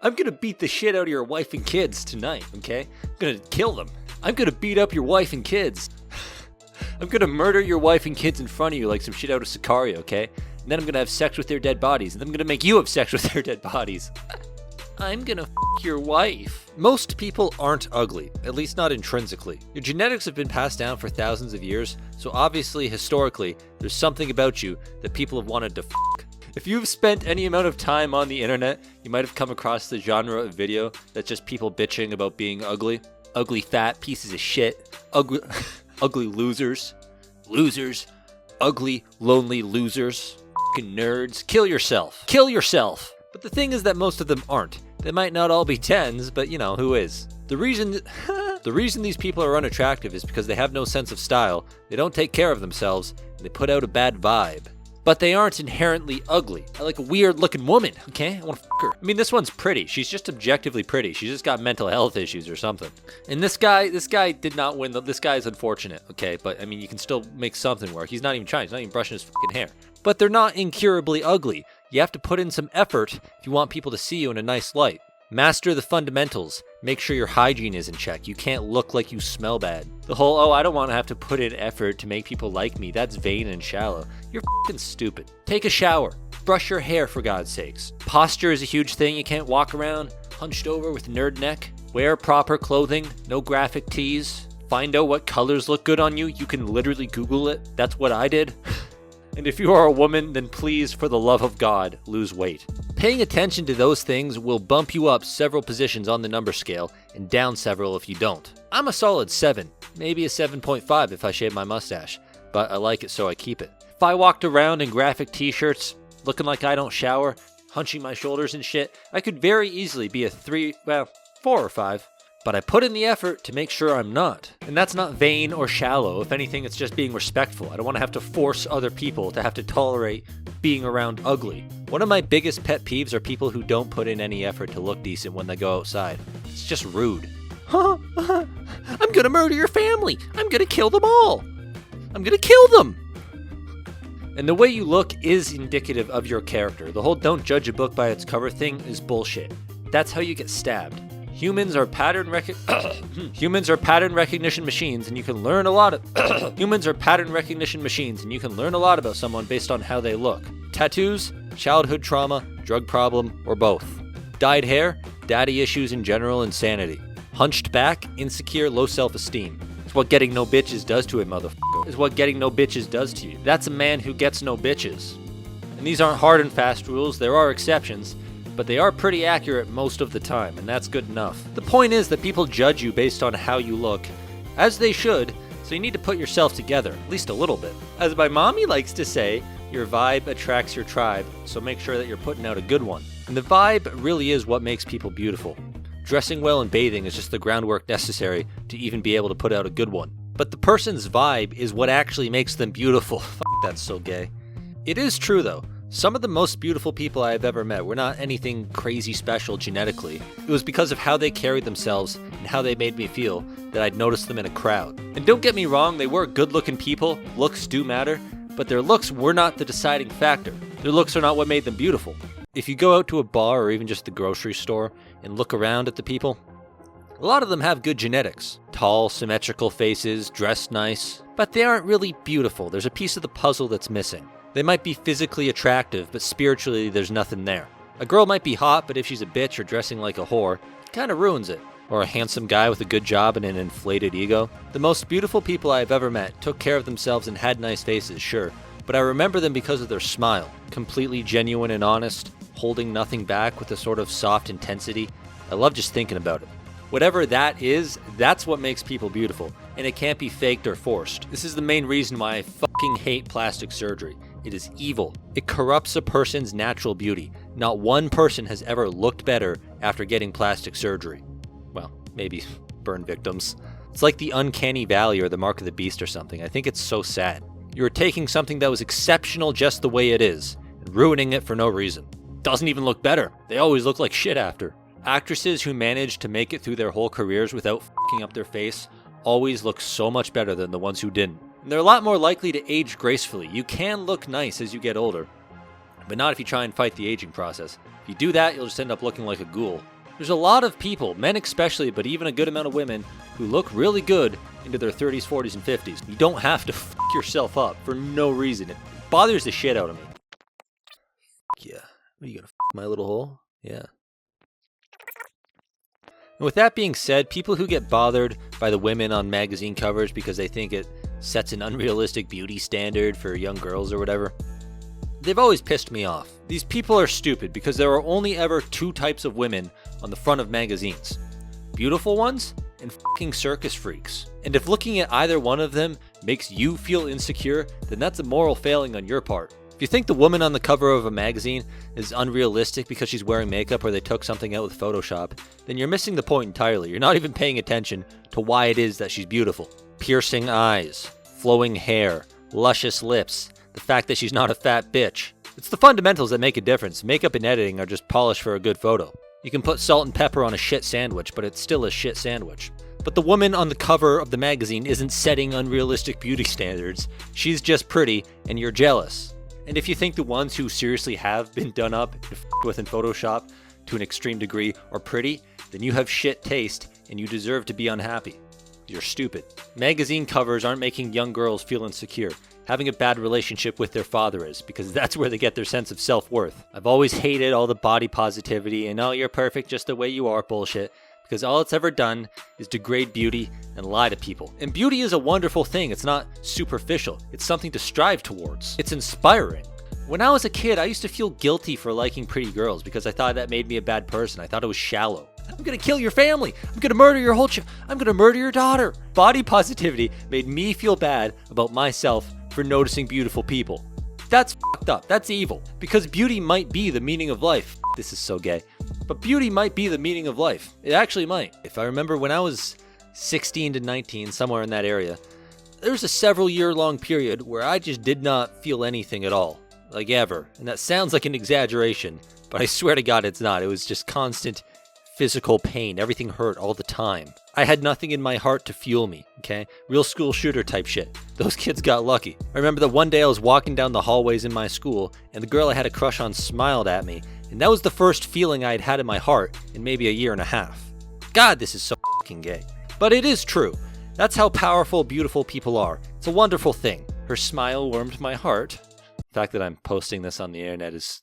I'm gonna beat the shit out of your wife and kids tonight, okay? I'm gonna kill them. I'm gonna beat up your wife and kids. I'm gonna murder your wife and kids in front of you like some shit out of Sicario, okay? And then I'm gonna have sex with their dead bodies, and then I'm gonna make you have sex with their dead bodies. I'm gonna f*** your wife. Most people aren't ugly, at least not intrinsically. Your genetics have been passed down for thousands of years, so obviously, historically, there's something about you that people have wanted to f***. If you've spent any amount of time on the internet, you might have come across the genre of video that's just people bitching about being ugly. Ugly fat pieces of shit. Ugly, ugly losers. Losers. Ugly, lonely losers. Fucking nerds. Kill yourself. Kill yourself. But the thing is that most of them aren't. They might not all be 10s, but you know, who is? The reason these people are unattractive is because they have no sense of style, they don't take care of themselves, and they put out a bad vibe. But they aren't inherently ugly. I like a weird looking woman, okay? I wanna f*** her. I mean, this one's pretty. She's just objectively pretty. She's just got mental health issues or something. And this guy did not win. This guy is unfortunate, okay? But I mean, you can still make something work. He's not even trying. He's not even brushing his fucking hair. But they're not incurably ugly. You have to put in some effort if you want people to see you in a nice light. Master the fundamentals. Make sure your hygiene is in check. You can't look like you smell bad. The whole, oh, I don't want to have to put in effort to make people like me, that's vain and shallow. You're f***ing stupid. Take a shower. Brush your hair, for God's sakes. Posture is a huge thing. You can't walk around hunched over with nerd neck. Wear proper clothing. No graphic tees. Find out what colors look good on you. You can literally Google it. That's what I did. And if you are a woman, then please, for the love of God, lose weight. Paying attention to those things will bump you up several positions on the number scale and down several if you don't. I'm a solid 7, maybe a 7.5 if I shave my mustache, but I like it so I keep it. If I walked around in graphic t-shirts, looking like I don't shower, hunching my shoulders and shit, I could very easily be a 4 or 5. But I put in the effort to make sure I'm not. And that's not vain or shallow. If anything, it's just being respectful. I don't want to have to force other people to have to tolerate being around ugly. One of my biggest pet peeves are people who don't put in any effort to look decent when they go outside. It's just rude. I'm gonna murder your family. I'm gonna kill them all. I'm gonna kill them. And the way you look is indicative of your character. The whole don't judge a book by its cover thing is bullshit. That's how you get stabbed. Humans are pattern recognition machines, and you can learn a lot of humans are pattern recognition machines, and you can learn a lot about someone based on how they look. Tattoos, childhood trauma, drug problem, or both. Dyed hair, daddy issues in general, insanity. Hunched back, insecure, low self-esteem. It's what getting no bitches does to a motherfucker. It's what getting no bitches does to you. That's a man who gets no bitches. And these aren't hard and fast rules. There are exceptions. But they are pretty accurate most of the time, and that's good enough. The point is that people judge you based on how you look, as they should, so you need to put yourself together, at least a little bit. As my mommy likes to say, your vibe attracts your tribe, so make sure that you're putting out a good one. And the vibe really is what makes people beautiful. Dressing well and bathing is just the groundwork necessary to even be able to put out a good one. But the person's vibe is what actually makes them beautiful. That's so gay. It is true though. Some of the most beautiful people I have ever met were not anything crazy special genetically. It was because of how they carried themselves and how they made me feel that I'd noticed them in a crowd. And don't get me wrong, they were good-looking people. Looks do matter, but their looks were not the deciding factor. Their looks are not what made them beautiful. If you go out to a bar or even just the grocery store and look around at the people, a lot of them have good genetics. Tall, symmetrical faces, dressed nice, but they aren't really beautiful. There's a piece of the puzzle that's missing. They might be physically attractive, but spiritually there's nothing there. A girl might be hot, but if she's a bitch or dressing like a whore, it kind of ruins it. Or a handsome guy with a good job and an inflated ego. The most beautiful people I've ever met took care of themselves and had nice faces, sure, but I remember them because of their smile. Completely genuine and honest, holding nothing back with a sort of soft intensity. I love just thinking about it. Whatever that is, that's what makes people beautiful, and it can't be faked or forced. This is the main reason why I fucking hate plastic surgery. It is evil. It corrupts a person's natural beauty. Not one person has ever looked better after getting plastic surgery. Well, maybe burn victims. It's like the uncanny valley or the mark of the beast or something. I think it's so sad. You're taking something that was exceptional just the way it is, and ruining it for no reason. Doesn't even look better. They always look like shit after. Actresses who manage to make it through their whole careers without fucking up their face always look so much better than the ones who didn't. And they're a lot more likely to age gracefully. You can look nice as you get older, but not if you try and fight the aging process. If you do that, you'll just end up looking like a ghoul. There's a lot of people, men especially, but even a good amount of women, who look really good into their 30s, 40s, and 50s. You don't have to f*** yourself up for no reason. It bothers the shit out of me. Yeah. What, are you gonna f*** my little hole? Yeah. And with that being said, people who get bothered by the women on magazine covers because they think it sets an unrealistic beauty standard for young girls or whatever, they've always pissed me off. These people are stupid because there are only ever two types of women on the front of magazines. Beautiful ones and fucking circus freaks. And if looking at either one of them makes you feel insecure, then that's a moral failing on your part. If you think the woman on the cover of a magazine is unrealistic because she's wearing makeup or they took something out with Photoshop, then you're missing the point entirely. You're not even paying attention to why it is that she's beautiful. Piercing eyes, flowing hair, luscious lips, the fact that she's not a fat bitch. It's the fundamentals that make a difference. Makeup and editing are just polish for a good photo. You can put salt and pepper on a shit sandwich, but it's still a shit sandwich. But the woman on the cover of the magazine isn't setting unrealistic beauty standards. She's just pretty, and you're jealous. And if you think the ones who seriously have been done up and f***ed with in Photoshop to an extreme degree are pretty, then you have shit taste, and you deserve to be unhappy. You're stupid. Magazine covers aren't making young girls feel insecure. Having a bad relationship with their father is, because that's where they get their sense of self-worth. I've always hated all the body positivity and oh, you're perfect just the way you are bullshit, because all it's ever done is degrade beauty and lie to people. And beauty is a wonderful thing. It's not superficial. It's something to strive towards. It's inspiring. When I was a kid, I used to feel guilty for liking pretty girls because I thought that made me a bad person. I thought it was shallow. I'm gonna kill your family. I'm gonna murder your whole I'm gonna murder your daughter. Body positivity made me feel bad about myself for noticing beautiful people. That's fucked up. That's evil. Because beauty might be the meaning of life. This is so gay. But beauty might be the meaning of life. It actually might. If I remember when I was 16 to 19, somewhere in that area, there was a several year long period where I just did not feel anything at all. Like ever. And that sounds like an exaggeration, but I swear to God it's not. It was just constant physical pain. Everything hurt all the time. I had nothing in my heart to fuel me, okay? Real school shooter type shit. Those kids got lucky. I remember that one day I was walking down the hallways in my school, and the girl I had a crush on smiled at me, and that was the first feeling I had had in my heart in maybe a year and a half. God, this is so fucking gay. But it is true. That's how powerful, beautiful people are. It's a wonderful thing. Her smile warmed my heart. The fact that I'm posting this on the internet is...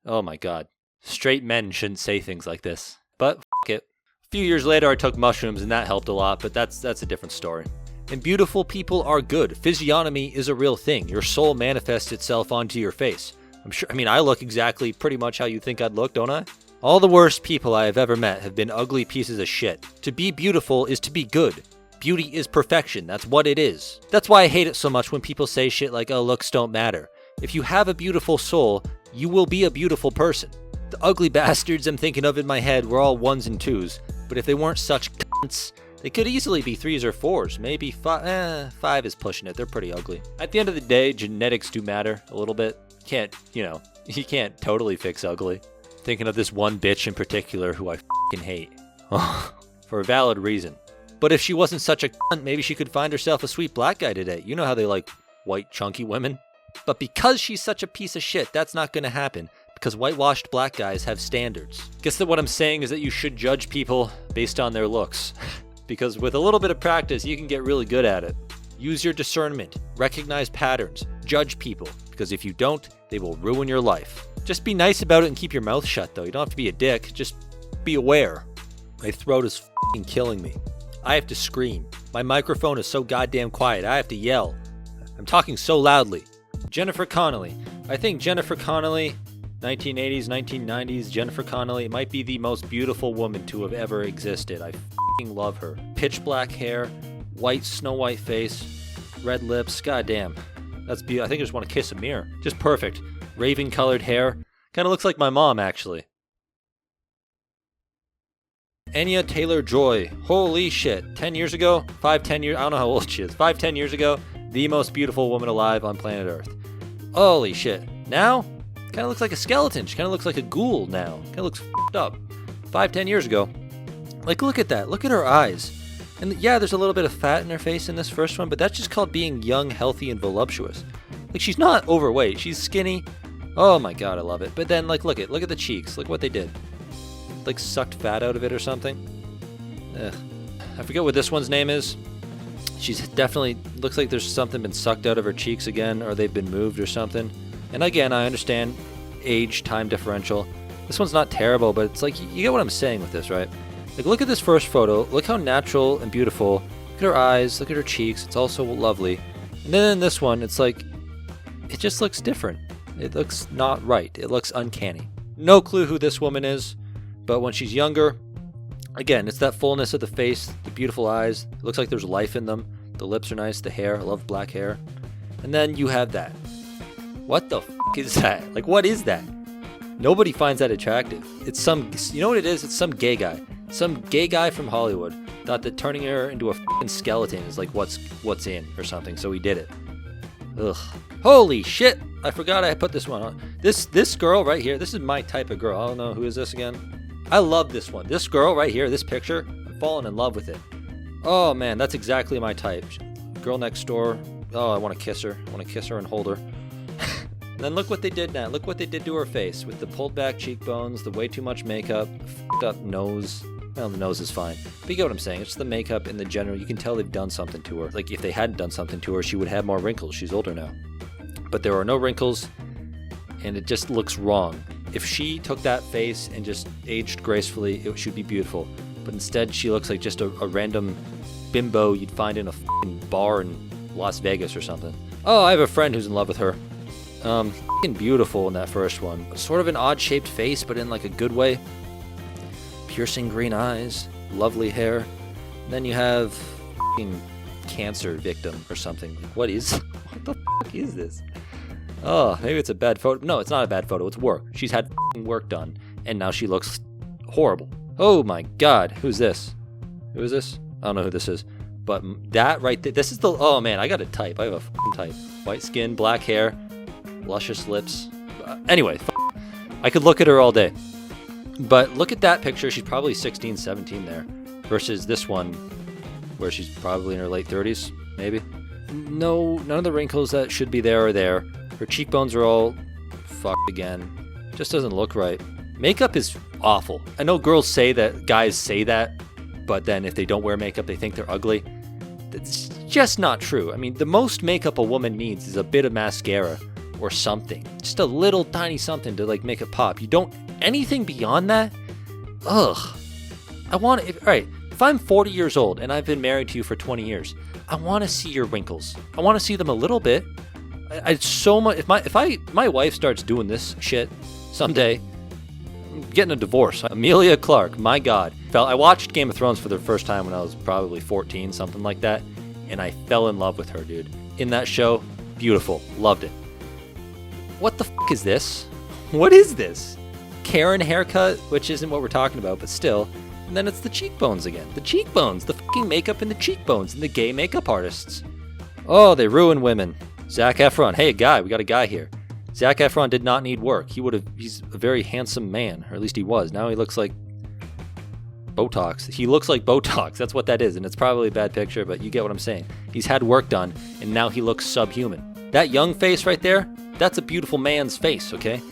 oh my God. Straight men shouldn't say things like this. But f*** it. A few years later I took mushrooms and that helped a lot, but that's a different story. And beautiful people are good. Physiognomy is a real thing. Your soul manifests itself onto your face. I look exactly pretty much how you think I'd look, don't I? All the worst people I have ever met have been ugly pieces of shit. To be beautiful is to be good. Beauty is perfection. That's what it is. That's why I hate it so much when people say shit like, oh, looks don't matter. If you have a beautiful soul, you will be a beautiful person. The ugly bastards I'm thinking of in my head were all 1s and 2s, but if they weren't such cunts, they could easily be 3s or 4s, maybe 5. 5 is pushing it. They're pretty ugly. At the end of the day, genetics do matter a little bit. You can't totally fix ugly. Thinking of this one bitch in particular who I fucking hate. For a valid reason. But if she wasn't such a cunt, maybe she could find herself a sweet black guy today. You know how they like white, chunky women? But because she's such a piece of shit, that's not gonna happen. Because whitewashed black guys have standards. Guess that what I'm saying is that you should judge people based on their looks. Because with a little bit of practice, you can get really good at it. Use your discernment, recognize patterns, judge people. Because if you don't, they will ruin your life. Just be nice about it and keep your mouth shut though. You don't have to be a dick, just be aware. My throat is f***ing killing me. I have to scream. My microphone is so goddamn quiet, I have to yell. I'm talking so loudly. Jennifer Connelly. I think Jennifer Connelly... 1980s, 1990s, Jennifer Connelly might be the most beautiful woman to have ever existed. I f***ing love her. Pitch black hair, white, snow white face, red lips, goddamn. That's beautiful. I think I just want to kiss a mirror. Just perfect. Raven colored hair. Kind of looks like my mom, actually. Anya Taylor-Joy. Holy shit. 10 years ago? 10 years, I don't know how old she is. 10 years ago, the most beautiful woman alive on planet Earth. Holy shit. Now? Kind of looks like a skeleton. She kind of looks like a ghoul now. Kind of looks f***ed up. 10 years ago. Like, look at that. Look at her eyes. And yeah, there's a little bit of fat in her face in this first one, but that's just called being young, healthy, and voluptuous. Like, she's not overweight. She's skinny, Oh my god, I love it. But then, like, look at the cheeks. Look what they did. Like, sucked fat out of it or something. Ugh. I forget what this one's name is. She's definitely, looks like there's something been sucked out of her cheeks again, or they've been moved or something. And again, I understand age, time differential. This one's not terrible, but it's like, you get what I'm saying with this, right? Like, look at this first photo. Look how natural and beautiful. Look at her eyes. Look at her cheeks. It's also lovely. And then in this one, it's like, it just looks different. It looks not right. It looks uncanny. No clue who this woman is, but when she's younger, again, it's that fullness of the face, the beautiful eyes. It looks like there's life in them. The lips are nice, the hair. I love black hair. And then you have that. What the f*** is that? Like, what is that? Nobody finds that attractive. It's some, you know what it is? It's some gay guy. Some gay guy from Hollywood thought that turning her into a f***ing skeleton is like what's in or something, so he did it. Ugh. Holy shit! I forgot I put this one on. This girl right here, this is my type of girl. I don't know, who is this again? I love this one. This girl right here, this picture, I'm falling in love with it. Oh man, that's exactly my type. Girl next door. Oh, I want to kiss her. I want to kiss her and hold her. And then look what they did now. Look what they did to her face with the pulled back cheekbones, the way too much makeup, f***ed up nose. Well, the nose is fine. But you get what I'm saying. It's the makeup in the general. You can tell they've done something to her. Like, if they hadn't done something to her, she would have more wrinkles. She's older now. But there are no wrinkles, and it just looks wrong. If she took that face and just aged gracefully, it should be beautiful. But instead, she looks like just a random bimbo you'd find in a f***ing bar in Las Vegas or something. Oh, I have a friend who's in love with her. F***ing beautiful in that first one. Sort of an odd-shaped face, but in like a good way. Piercing green eyes, lovely hair. And then you have f***ing cancer victim or something. Like, what the f*** is this? Oh, maybe it's a bad photo. No, it's not a bad photo. It's work. She's had f***ing work done, and now she looks horrible. Oh my god, who's this? Who is this? I don't know who this is. But that right there, this is the, oh man, I got a type. I have a f***ing type. White skin, black hair, luscious lips. Anyway, I could look at her all day. But look at that picture. She's probably 16, 17 there. Versus this one, where she's probably in her late 30s, maybe. No, none of the wrinkles that should be there are there. Her cheekbones are all fucked again. Just doesn't look right. Makeup is awful. I know girls say that, guys say that, but then if they don't wear makeup, they think they're ugly. That's just not true. I mean, the most makeup a woman needs is a bit of mascara or something. Just a little tiny something to like make it pop. You don't, anything beyond that? Ugh. I want to, all right, if I'm 40 years old and I've been married to you for 20 years, I want to see your wrinkles. I want to see them a little bit. I so much, if my wife starts doing this shit someday, I'm getting a divorce. Emilia Clarke, my god. I watched Game of Thrones for the first time when I was probably 14, something like that, and I fell in love with her, dude. In that show, beautiful. Loved it. What the f*** is this? What is this? Karen haircut, which isn't what we're talking about, but still. And then it's the cheekbones again. The cheekbones. The f***ing makeup and the cheekbones and the gay makeup artists. Oh, they ruin women. Zac Efron. Hey, we got a guy here. Zac Efron did not need work. He's a very handsome man, or at least he was. Now he looks like Botox. He looks like Botox. That's what that is, and it's probably a bad picture, but you get what I'm saying. He's had work done, and now he looks subhuman. That young face right there, that's a beautiful man's face, okay?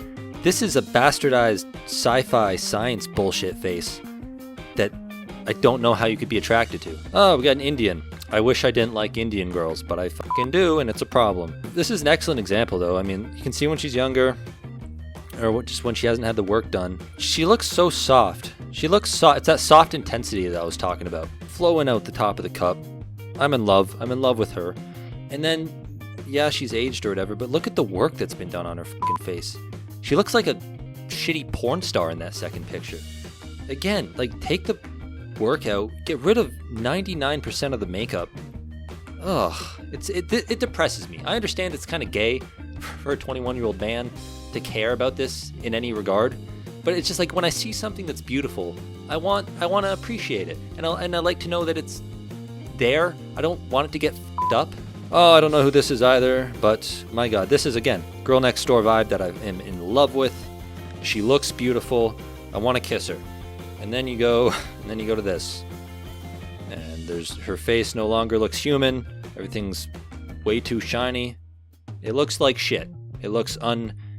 This is a bastardized sci-fi science bullshit face that I don't know how you could be attracted to. Oh, we got an Indian. I wish I didn't like Indian girls, but I fucking do, and it's a problem. This is an excellent example, though. I mean, you can see when she's younger, or just when she hasn't had the work done. She looks so soft. She looks soft. It's that soft intensity that I was talking about. Flowing out the top of the cup. I'm in love. I'm in love with her. And then, yeah, she's aged or whatever, but look at the work that's been done on her fucking face. She looks like a shitty porn star in that second picture. Again, like, take the work out, get rid of 99% of the makeup. Ugh, it depresses me. I understand it's kind of gay for a 21-year-old man to care about this in any regard, but it's just like when I see something that's beautiful, I want to appreciate it, and I like to know that it's there. I don't want it to get f***ed up. Oh, I don't know who this is either, but my god, this is again girl next door vibe that I am in love with. She looks beautiful. I want to kiss her. And then you go to this, and her face no longer looks human. Everything's way too shiny. It looks like shit. It looks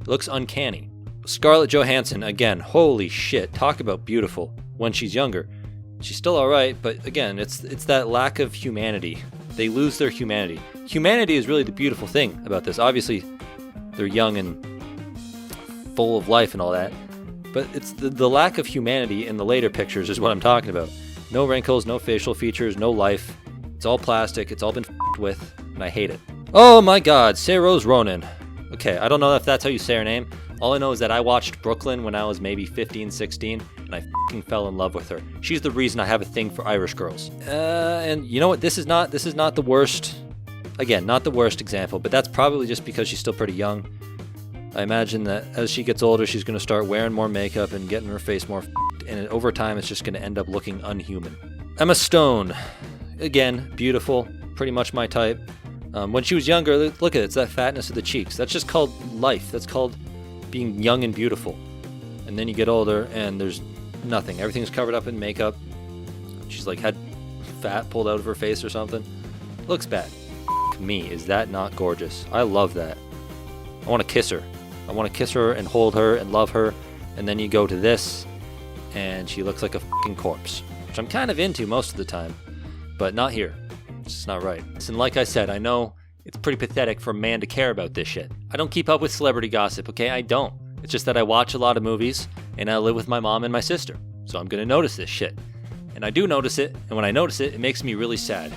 It looks uncanny. Scarlett Johansson, again, holy shit, talk about beautiful when she's younger. She's still alright, but again, it's that lack of humanity. They lose their humanity. Humanity is really the beautiful thing about this. Obviously, they're young and full of life and all that, but it's the lack of humanity in the later pictures is what I'm talking about. No wrinkles, no facial features, no life. It's all plastic, it's all been f***ed with, and I hate it. Oh my god, Saoirse Ronan. Okay, I don't know if that's how you say her name. All I know is that I watched Brooklyn when I was maybe 15, 16, and I f***ing fell in love with her. She's the reason I have a thing for Irish girls. And you know what, this is not the worst, again, not the worst example, but that's probably just because she's still pretty young. I imagine that as she gets older, she's going to start wearing more makeup and getting her face more f***ed, and over time it's just going to end up looking unhuman. Emma Stone. Again, beautiful, pretty much my type. When she was younger, look at it, it's that fatness of the cheeks. That's just called life. That's called being young and beautiful. And then you get older and there's nothing. Everything's covered up in makeup. She's like had fat pulled out of her face or something. Looks bad. Me, is that not gorgeous? I love that. I want to kiss her. I want to kiss her and hold her and love her. And then you go to this and she looks like a fucking corpse, which I'm kind of into most of the time, but not here. It's just not right. And like I said, I know it's pretty pathetic for a man to care about this shit. I don't keep up with celebrity gossip, okay? I don't. It's just that I watch a lot of movies and I live with my mom and my sister. So I'm going to notice this shit. And I do notice it, and when I notice it, it makes me really sad.